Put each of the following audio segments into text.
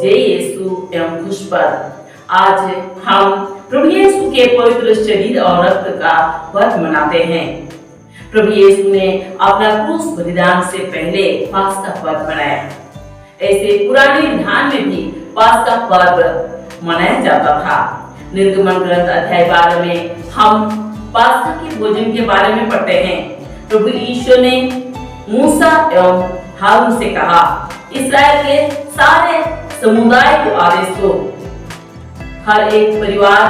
जय यीशु एवं क्रूस पर आज हम प्रभु यीशु के पवित्र शरीर और रक्त का पर्व मनाते हैं। प्रभु यीशु ने अपना क्रूस बलिदान से पहले पास्का पर्व मनाया। ऐसे पुराने विधान में भी पास्का पर्व मनाया जाता था। निर्गमन ग्रंथ अध्याय 12 में हम पास्का के भोजन के बारे में पढ़ते हैं। प्रभु यीशु ने मूसा एवं हारून से कहा, इस्राएल के सारे समुदाय को आदेश दो, हर एक परिवार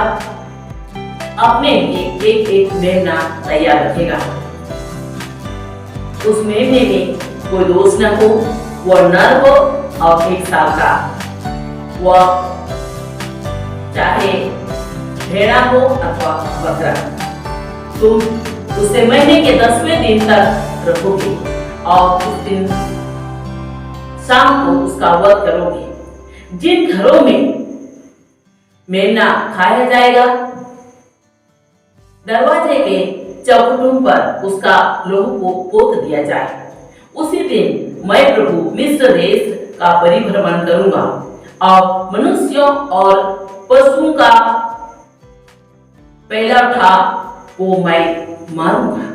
अपने लिए एक एक मेमना तैयार रखेगा। उस मेमने में कोई दोष न हो, वह नर हो और 1 साल का, वह चाहे भेड़ा हो अथवा बकरा। तुम उसे महीने के 10वें दिन तक रखोगे और उस दिन शाम को उसका वध करोगे। जिन घरों में मेमना खाया जाएगा, दरवाजे के चौखटों पर उसका लहू को पोत दिया जाए। उसी दिन मैं प्रभु मिस्र देश का परिभ्रमण करूंगा और मनुष्यों और पशुओं का पहला उठा को मैं मारूंगा।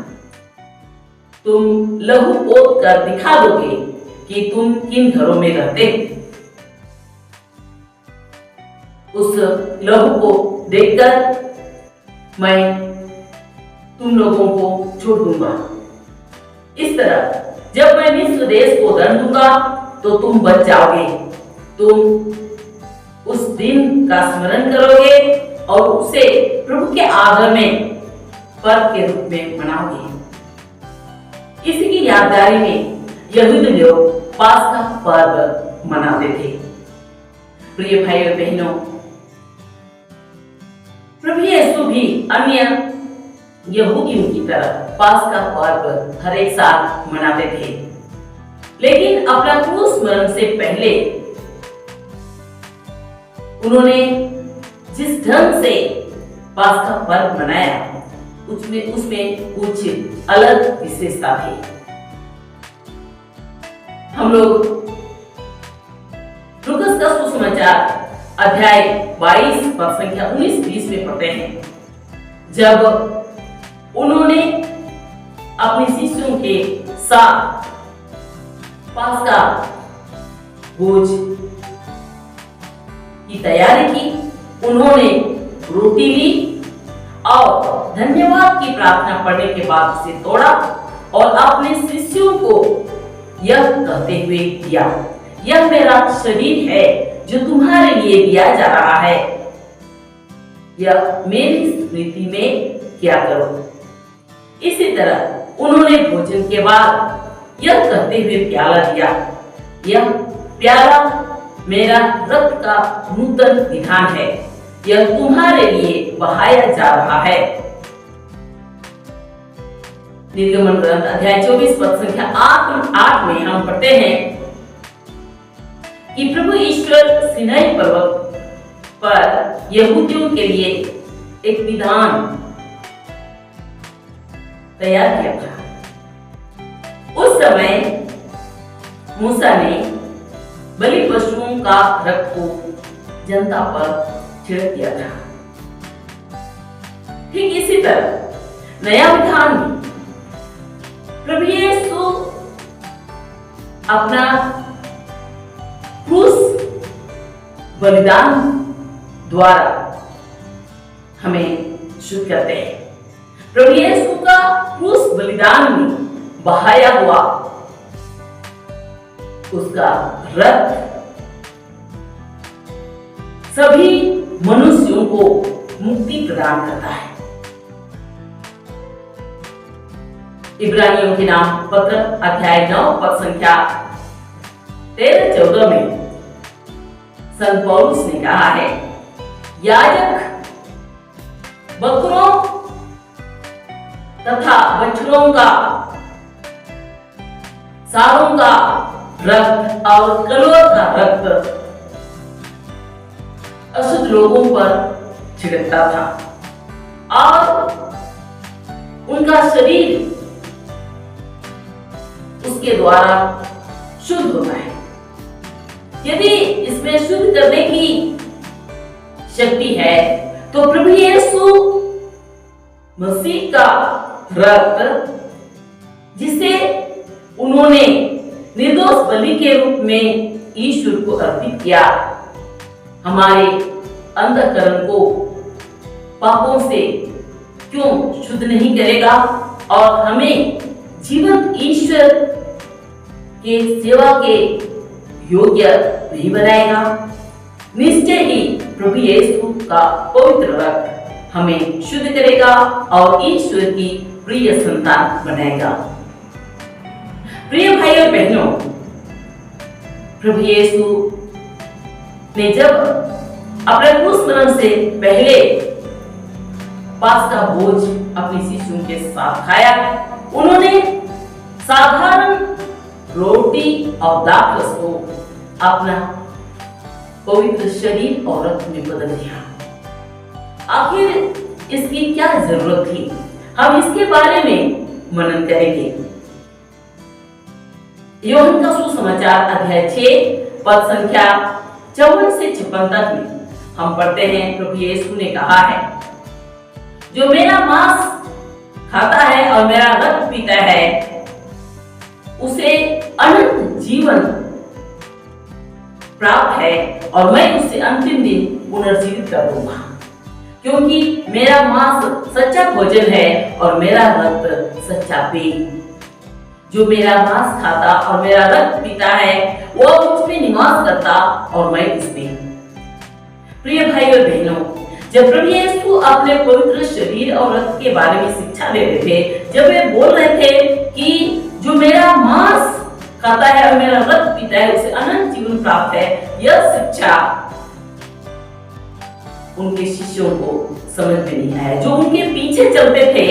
तुम लहू पोत कर दिखा दोगे कि तुम किन घरों में रहते। उस लहू को देखकर मैं तुम लोगों को छोड़ दूंगा। इस तरह जब मैं मिस्र देश को दंड दूंगा तो तुम बच जाओगे। तुम उस दिन का स्मरण करोगे और उसे प्रभु के आदर में पर्व के रूप में मनाओगे। इसी की यादगारी में यहूदी लोग पास्का पर्व मनाते थे। प्रिय भाई और बहनों, प्रभु यीशु भी अन्य यहूदियों की तरह पास्का पर्व हर एक साल मनाते थे, लेकिन अपना क्रूस मरण से पहले उन्होंने जिस ढंग से पास्का पर्व मनाया उसमें कुछ अलग विशेषता थी। हम लोग लूकास का सुसमाचार अध्याय 22 पद संख्या 19-20 में पढ़ते हैं। जब उन्होंने अपने शिष्यों के साथ पास्का भोज की तैयारी की, उन्होंने रोटी ली और धन्यवाद की प्रार्थना पढ़ने के बाद उसे तोड़ा और अपने शिष्यों को यह कहते हुए दिया, यह मेरा शरीर है जो तुम्हारे लिए दिया जा रहा है, यह मेरी स्मृति में किया करो। इसी तरह उन्होंने भोजन के बाद यह कहते हुए प्याला दिया, यह प्याला मेरा रक्त का नूतन विधान है, यह तुम्हारे लिए बहाया जा रहा है। निर्गमन ग्रंथ अध्याय 24 पद संख्या 8 में हम पढ़ते हैं कि प्रभु ईश्वर सिनाई पर्वत पर यहूदियों के लिए एक विधान तैयार किया था। उस समय मूसा ने बलि पशुओं का रक्त को जनता पर छिड़क दिया था। ठीक इसी तरह नया विधान में प्रभु यीशु अपना क्रूस बलिदान द्वारा हमें शुद्ध करते हैं। प्रभु यीशु का क्रूस बलिदान में बहाया हुआ उसका रक्त सभी मनुष्यों को मुक्ति प्रदान करता है। इब्रानियों के नाम पत्र अध्याय 9 पद संख्या 13-14 में संत पौलुस ने कहा है, याजक बकरों तथा बछड़ों का, सारों का रक्त और कलवर का रक्त अशुद्ध लोगों पर छिड़कता था और उनका शरीर उसके द्वारा शुद्ध होता है। यदि इसमें शुद्ध करने की शक्ति है तो प्रभु यीशु मसीह का रक्त, जिसे उन्होंने निर्दोष बलि के रूप में ईश्वर को अर्पित किया, हमारे अंतःकरण को पापों से क्यों शुद्ध नहीं करेगा और हमें जीवंत ईश्वर के सेवा के योग्य नहीं बनाएगा। निश्चय ही प्रभु यीशु का पवित्र रक्त हमें शुद्ध करेगा और ईश्वर की प्रिय संतान बनाएगा। प्रिय भाई और बहनों, प्रभु यीशु ने जब अपने क्रूस मरण से पहले पास का बोझ अपनी शिष्यों के साथ खाया, उन्होंने साधारण रोटी और दाखरस को अपना पवित्र शरीर और रक्त में बदल दिया। आखिर इसकी क्या जरूरत थी? हम इसके बारे में मनन करेंगे। यूहन्ना का सुसमाचार अध्याय 6 पद संख्या 54 से 56 तक में हम पढ़ते हैं, प्रभु यीशु ने कहा है, जो मेरा मांस खाता है और मेरा रक्त पीता है उसे अनंत जीवन प्राप्त है और मैं उसे अंतिम दिन पुनर्जीवित कर दूंगा, क्योंकि मेरा मांस सच्चा भोजन है और मेरा रक्त सच्चा पेय। जो मेरा मांस खाता और मेरा रक्त पीता है वो मुझ में निवास करता और मैं उसमें। प्रिय भाई और बहनों, जब प्रभु यीशु अपने पवित्र शरीर और रक्त के बारे में शिक्षा दे रहे थे, जब वे बोल रहे थे कि जो मेरा मांस खाता है और मेरा रक्त पीता है उसे अनंत जीवन प्राप्त है, यह शिक्षा उनके शिष्यों को समझ में नहीं आया। जो उनके पीछे चलते थे,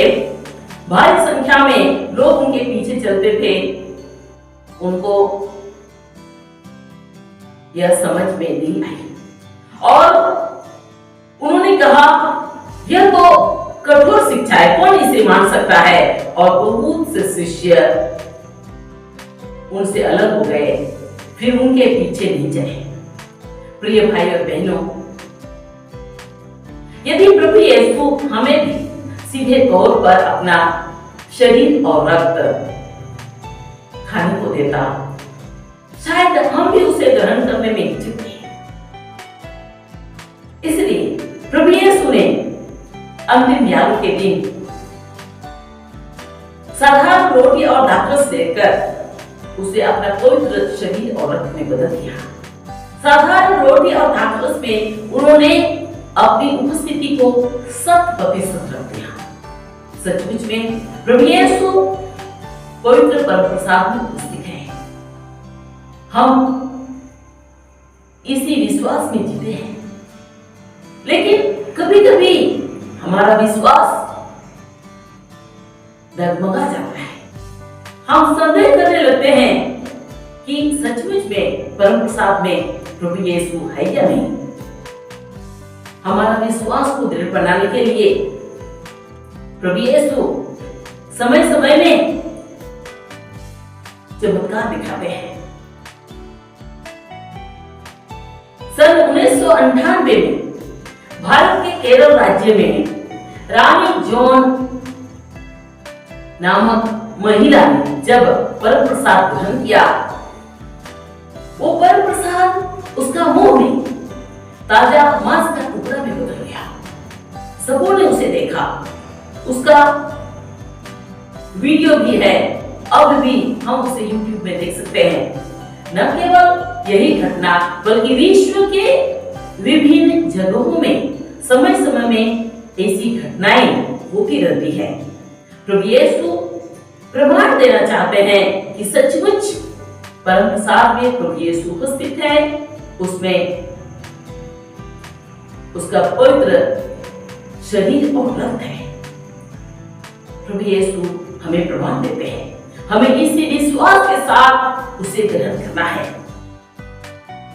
भारी संख्या में लोग उनके पीछे चलते थे, उनको यह समझ में नहीं आई और उन्होंने कहा यह तो कठोर शिक्षा है, कौन इसे मान सकता है। और बहुत से शिष्य उनसे अलग हो गए, फिर उनके पीछे नहीं चले। प्रिय भाई और बहनों, यदि प्रभु यीशु हमें भी सीधे तौर पर अपना शरीर और रक्त खाने को देता, शायद हम भी उसे ग्रहण करने में इच्छुक थे। इसलिए प्रभु यीशु ने अंतिम यागों के दिन साधारण रोटी और दाखरस देकर उसे अपना पवित्र शरीर और रक्त में बदल दिया। साधारण रोटी और दाखरस में उन्होंने अपनी उपस्थिति को 100% रख दिया। सचमुच में प्रभु यीशु पवित्र परम प्रसाद में उपस्थित है। हम इसी विश्वास में जीते हैं, लेकिन कभी कभी हमारा विश्वास डगमगा जाता है। हम संदेह करने लगते हैं कि सचमुच में परम प्रसाद में प्रभु यीशु है या नहीं। हमारा विश्वास को दृढ़ बनाने के लिए प्रभु यीशु समय समय में चमत्कार दिखाते हैं। सन 1998 में भारत के केरल राज्य में रानी जॉन नामक महिला ने जब परम प्रसाद ग्रहण किया, वो परम प्रसाद उसका मुंह में ताजा मांस का टुकड़ा में बदल गया। सबों ने उसे देखा, उसका वीडियो भी है, अब भी हम उसे YouTube में देख सकते हैं। न केवल यही घटना बल्कि विश्व के विभिन्न जगहों में समय समय में ऐसी घटनाएं होती रहती है। प्रभु यीशु प्रमाण देना चाहते हैं कि सचमुच परम प्रसाद में प्रभु यीशु उपस्थित है, उसमें उसका पवित्र शरीर और रक्त है। प्रभु यीशु हमें प्रमाण देते हैं, हमें इसी विश्वास के साथ उसे ग्रहण करना है।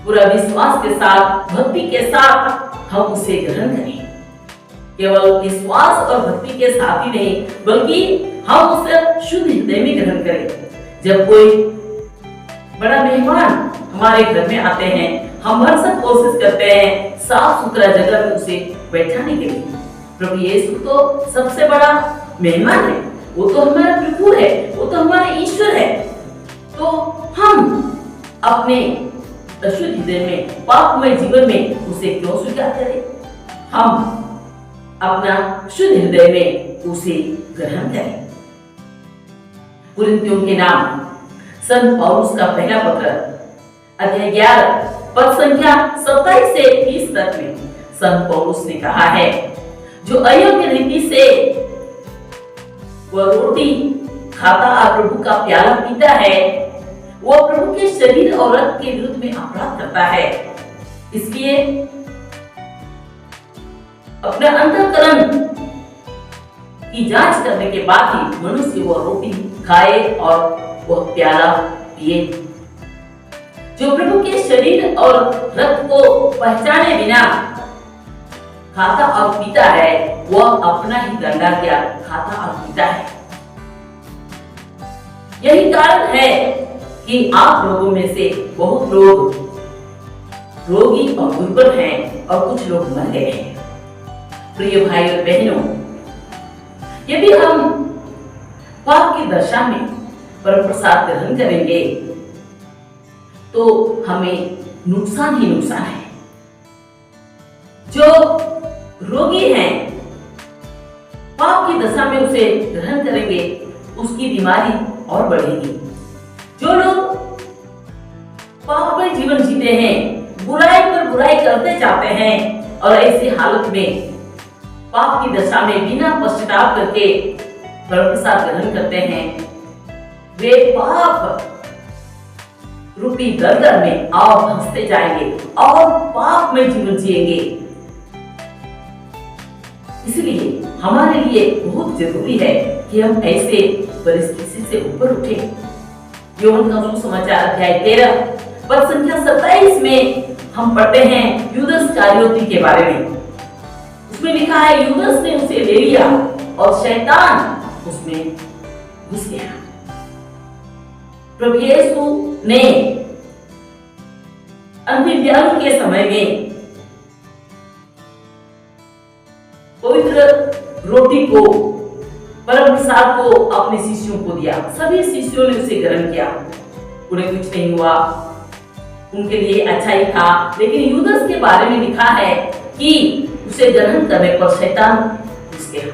पूरा विश्वास के साथ, भक्ति के साथ हम उसे ग्रहण करें। केवल विश्वास और भक्ति के साथ ही नहीं, बल्कि हम उसे शुद्ध हृदय में ग्रहण करें। जब कोई बड़ा मेहमान हमारे घर में आते हैं, हम हर सब कोशिश करते हैं साफ सुथरा जगह में उसे बैठाने के लिए। प्रभु यीशु तो सबसे बड़ा मेहमान है, वो तो हमारा प्रभु है, वो तो हमारा ईश्वर है। तो हम अपने अशुद्ध हृदय में, पापमय जीवन में उसे क्यों स्वीकार करें? हम अपना शुद्ध हृदय में उसे ग्रहण करें। कुरिन्थियों के नाम संत पौलुस का पहला पत्र अध्याय 11 पद संख्या 27 से 30 तक में संत पौलुस ने कहा है, जो अयोग्य रीति से वह रोटी खाता और प्रभु का प्याला पीता है, वह प्रभु के शरीर और रक्त के विरुद्ध में अपराध करता है। इसलिए अपने अंतःकरण की जांच करने के बाद ही मनुष्य वह रोटी खाए और वह प्याला पिए। जो प्रभु के शरीर और रक्त को पहचाने बिना खाता और पीता है, वह अपना ही दंडा क्या खाता और पीता है। यही कारण है कि आप लोगों में से बहुत लोग रोगी और दुर्बल हैं और कुछ लोग मर गए हैं। प्रिय भाई और बहनों, यदि हम पाप की दशा में परम प्रसाद ग्रहण करेंगे तो हमें नुकसान ही नुकसान है। जो रोगी हैं, पाप की दशा में उसे ग्रहण करेंगे, उसकी बीमारी और बढ़ेगी। जो लोग पाप में जीवन जीते हैं, बुराई पर बुराई करते जाते हैं और ऐसी हालत में पाप की दशा में बिना पश्चाताप करके परम प्रसाद ग्रहण करते हैं, वे पाप रूपी दलदल में और धंसते जाएंगे और पाप में जीवन जिएंगे। इसलिए हमारे लिए बहुत जरूरी है कि हम ऐसे परिस्थिति से ऊपर उठे। यूहन्ना का सुसमाचार अध्याय 13 पद संख्या 27 में हम पढ़ते हैं यूदस इस्करियोती के बारे में। उसमें लिखा है, यूदस ने उसे ले लिया और शैतान उसमें घुस गया। प्रभु यीशु ने अंतिम दिनों के समय में पवित्र रोटी को, परम प्रसाद को अपने शिष्यों को दिया। सभी शिष्यों ने उसे ग्रहण किया, उन्हें कुछ नहीं हुआ, उनके लिए अच्छा ही था। लेकिन यूदस के बारे में लिखा है कि उसे ग्रहण करने पर शैतान घुस गया।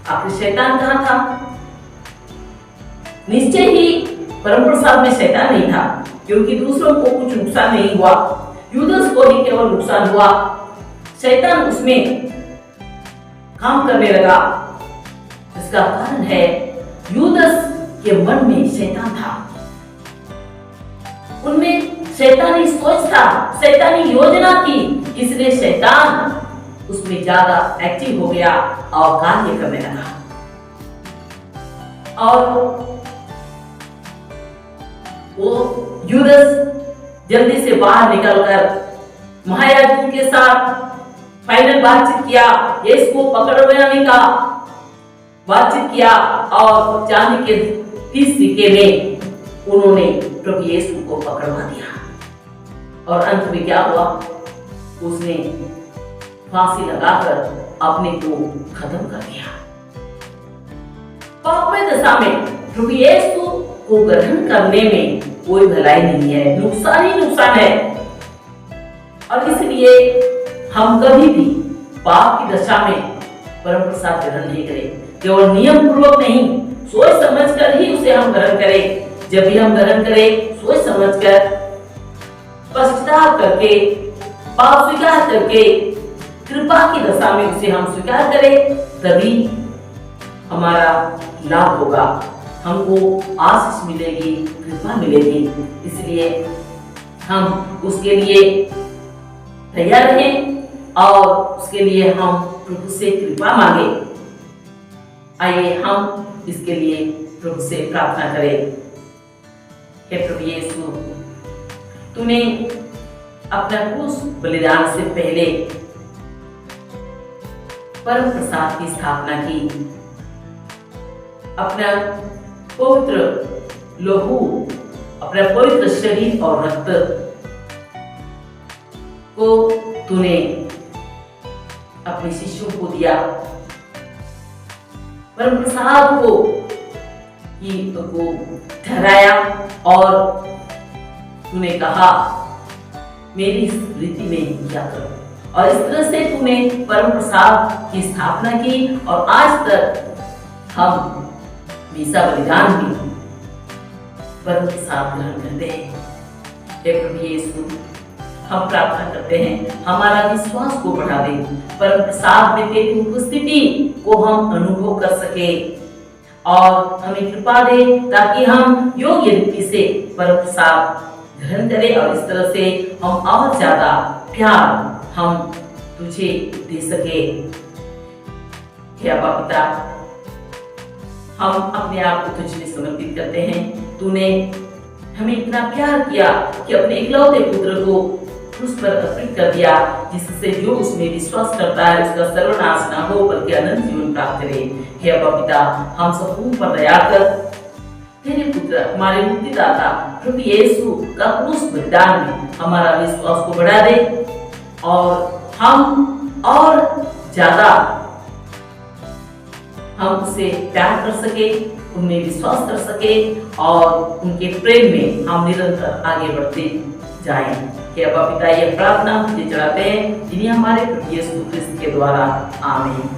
आखिर शैतान कहाँ था? निश्चय ही परम प्रसाद में शैतान नहीं था, क्योंकि दूसरों को कुछ नुकसान नहीं हुआ, यूदस को ही केवल नुकसान हुआ। शैतान उसमें काम करने लगा। इसका कारण है यूदस के मन में शैतान था, उनमें शैतानी सोच था, शैतानी योजना थी। इसलिए शैतान उसमें ज्यादा एक्टिव हो गया और कार्य करने लगा। और वो यूदस जल्दी से बाहर निकलकर महायाजकों के साथ फाइनल बातचीत किया, यीशु को पकड़वाने का बातचीत किया और चांदी के 30 सिक्के में उन्होंने प्रभु यीशु को पकड़वा दिया। और अंत में क्या हुआ? उसने फांसी लगाकर अपने को खत्म कर दिया। पापमय दशा में प्रभु यीशु को ग्रहण करने में कोई भलाई नहीं है, नुकसान ही नुकसान है। और इसलिए हम कभी भी पाप की दशा में परम प्रसाद ग्रहण नहीं करें। केवल नियम पूर्वक नहीं, सोच समझ कर ही उसे हम ग्रहण करें। जब भी हम ग्रहण करें, सोच समझ कर, पश्चाताप करके, पाप स्वीकार करके, कृपा की दशा में उसे हम स्वीकार करें, तभी हमारा लाभ होगा, हमको आशीष मिलेगी, कृपा मिलेगी। इसलिए हम उसके लिए तैयार रहें और उसके लिए हम प्रभु से कृपा मांगे। आइए हम इसके लिए प्रभु से प्रार्थना करें। हे प्रभु यीशु, तूने अपना क्रूस बलिदान से पहले परम प्रसाद की स्थापना की। अपना पवित्र लहू, अपना पवित्र शरीर और रक्त को तूने अपने शिष्यों को दिया, परम प्रसाद को ठहराया और तूने कहा मेरी स्मृति में किया करो। और इस तरह से तूने परम प्रसाद की स्थापना की और आज तक हम मीसा बलिदान में परम प्रसाद ग्रहण करते हैं। हे प्रभु यीशु, हम प्रार्थना करते हैं हमारा विश्वास को बढ़ा दे, परम प्रसाद में तेरी उपस्थिति को हम अनुभव कर सके और हमें कृपा दे ताकि हम योग्य रीति से परम प्रसाद ग्रहण करें और इस तरह से हम और ज्यादा प्यार हम तुझे दे सके। हे अब्बा पिता, हम अपने आप को तुझ में समर्पित करते हैं। तूने हमें इतना प्यार किया कि अपने इकलौते पुत्र को क्रूस पर अर्पित कर दिया, जिससे जो उसमें विश्वास करता है उसका सर्वनाश ना हो बल्कि अनंत जीवन प्राप्त करे। हे अब्बा पिता, हम सब पर दया कर तेरे पुत्र हमारे मुक्तिदाता प्रभु यीशु का क्रूस बलिदान में हमारा विश्वास को बढ़ा दे और हम और ज्यादा हम उसे प्यार कर सके, उनमें विश्वास कर सके और उनके प्रेम में हम निरंतर आगे बढ़ते जाएं। हे अब्बा पिता, ये प्रार्थना तुझे चढ़ाते हैं जिन्हें हमारे प्रभु यीशु क्रिस्त के द्वारा, आमीन।